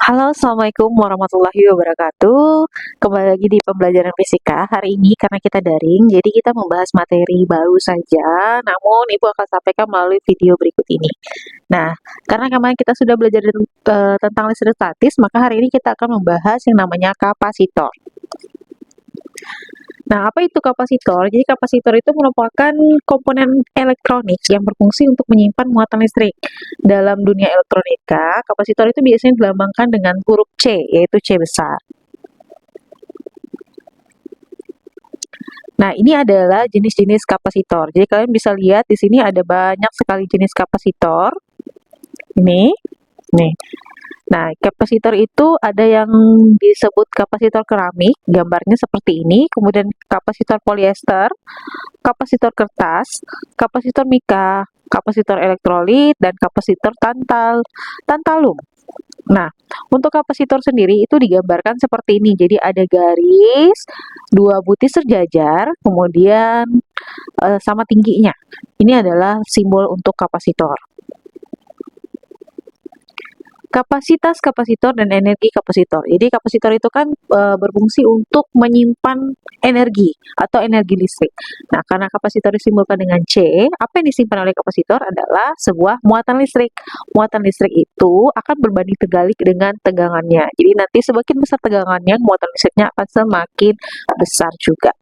Halo, Assalamualaikum warahmatullahi wabarakatuh. Kembali lagi di pembelajaran fisika. Hari ini karena kita daring, jadi kita membahas materi baru saja, namun Ibu akan sampaikan melalui video berikut ini. Nah, karena kemarin kita sudah belajar tentang listrik statis, maka hari ini kita akan membahas yang namanya kapasitor. Nah, apa itu kapasitor? Jadi kapasitor itu merupakan komponen elektronik yang berfungsi untuk menyimpan muatan listrik. Dalam dunia elektronika, kapasitor itu biasanya dilambangkan dengan huruf C, yaitu C besar. Nah, ini adalah jenis-jenis kapasitor. Jadi kalian bisa lihat di sini ada banyak sekali jenis kapasitor. Ini, nih. Nah, kapasitor itu ada yang disebut kapasitor keramik, gambarnya seperti ini, kemudian kapasitor polyester, kapasitor kertas, kapasitor mika, kapasitor elektrolit, dan kapasitor tantalum. Nah, untuk kapasitor sendiri itu digambarkan seperti ini. Jadi ada garis, dua butir sejajar, kemudian sama tingginya. Ini adalah simbol untuk kapasitor. Kapasitas kapasitor dan energi kapasitor. Jadi kapasitor itu kan berfungsi untuk menyimpan energi atau energi listrik. Nah, karena kapasitor disimbolkan dengan C, apa yang disimpan oleh kapasitor adalah sebuah muatan listrik. Muatan listrik itu akan berbanding terbalik dengan tegangannya. Jadi nanti semakin besar tegangannya, muatan listriknya akan semakin besar juga.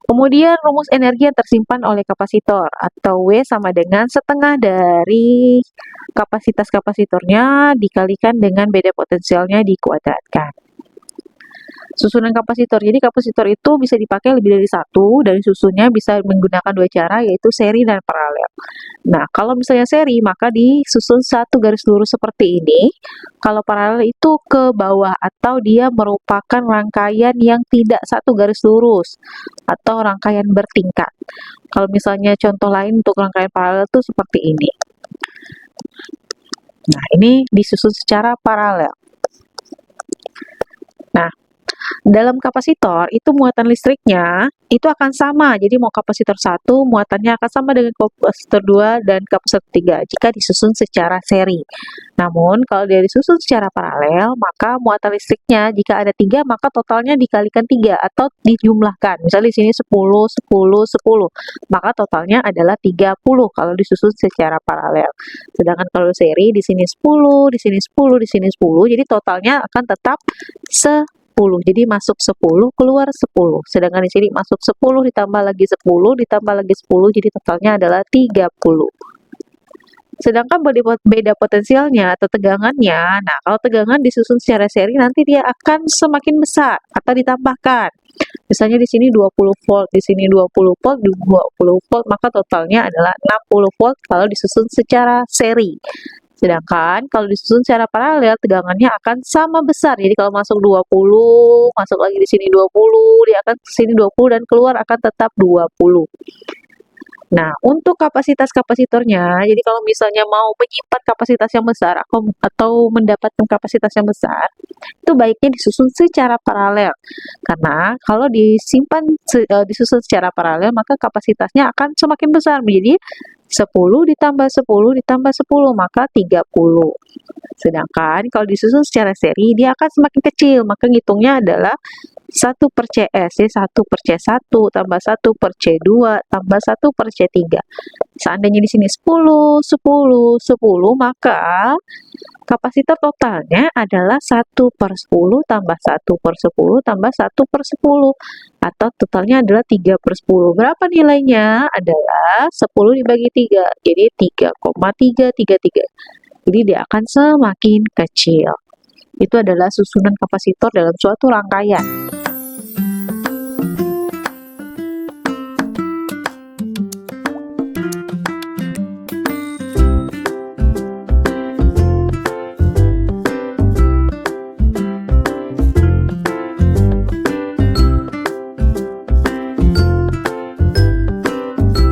Kemudian rumus energi yang tersimpan oleh kapasitor atau W sama dengan setengah dari kapasitas kapasitornya dikalikan dengan beda potensialnya dikuadratkan. Susunan kapasitor. Jadi kapasitor itu bisa dipakai lebih dari satu, dan susunnya bisa menggunakan dua cara, yaitu seri dan paralel. Nah, kalau misalnya seri, maka disusun satu garis lurus seperti ini. Kalau paralel itu ke bawah, atau dia merupakan rangkaian yang tidak satu garis lurus, atau rangkaian bertingkat. Kalau misalnya contoh lain untuk rangkaian paralel itu seperti ini. Nah, ini disusun secara paralel. Nah, dalam kapasitor itu muatan listriknya itu akan sama. Jadi mau kapasitor 1 muatannya akan sama dengan kapasitor 2 dan kapasitor 3 jika disusun secara seri. Namun kalau dia disusun secara paralel, maka muatan listriknya jika ada 3 maka totalnya dikalikan 3 atau dijumlahkan. Misalnya di sini 10, 10, 10. Maka totalnya adalah 30 kalau disusun secara paralel. Sedangkan kalau seri di sini 10, di sini 10, di sini 10. Jadi totalnya akan tetap 10. Jadi masuk 10, keluar 10. Sedangkan di sini masuk 10 ditambah lagi 10 ditambah lagi 10, jadi totalnya adalah 30. Sedangkan beda potensialnya atau tegangannya, nah kalau tegangan disusun secara seri nanti dia akan semakin besar atau ditambahkan. Misalnya di sini 20 volt, di sini 20 volt, 20 volt, maka totalnya adalah 60 volt kalau disusun secara seri. Sedangkan kalau disusun secara paralel, tegangannya akan sama besar. Jadi kalau masuk 20, masuk lagi di sini 20, dia akan ke sini 20 dan keluar akan tetap 20. Nah, untuk kapasitas kapasitornya, jadi kalau misalnya mau menyimpan kapasitas yang besar atau mendapatkan kapasitas yang besar, itu baiknya disusun secara paralel. Karena kalau disusun secara paralel, maka kapasitasnya akan semakin besar, menjadi 10 ditambah 10 ditambah 10, maka 30. Sedangkan kalau disusun secara seri, dia akan semakin kecil, maka ngitungnya adalah 1 per CS, jadi 1 per C1 tambah 1 per C2 tambah 1 per C3. Seandainya di sini 10, 10, 10, maka kapasitor totalnya adalah 1 per 10 tambah 1 per 10 tambah 1 per 10. Atau totalnya adalah 3 per 10. Berapa nilainya? Adalah 10 dibagi 3, jadi 3,333. Jadi dia akan semakin kecil. Itu adalah susunan kapasitor dalam suatu rangkaian.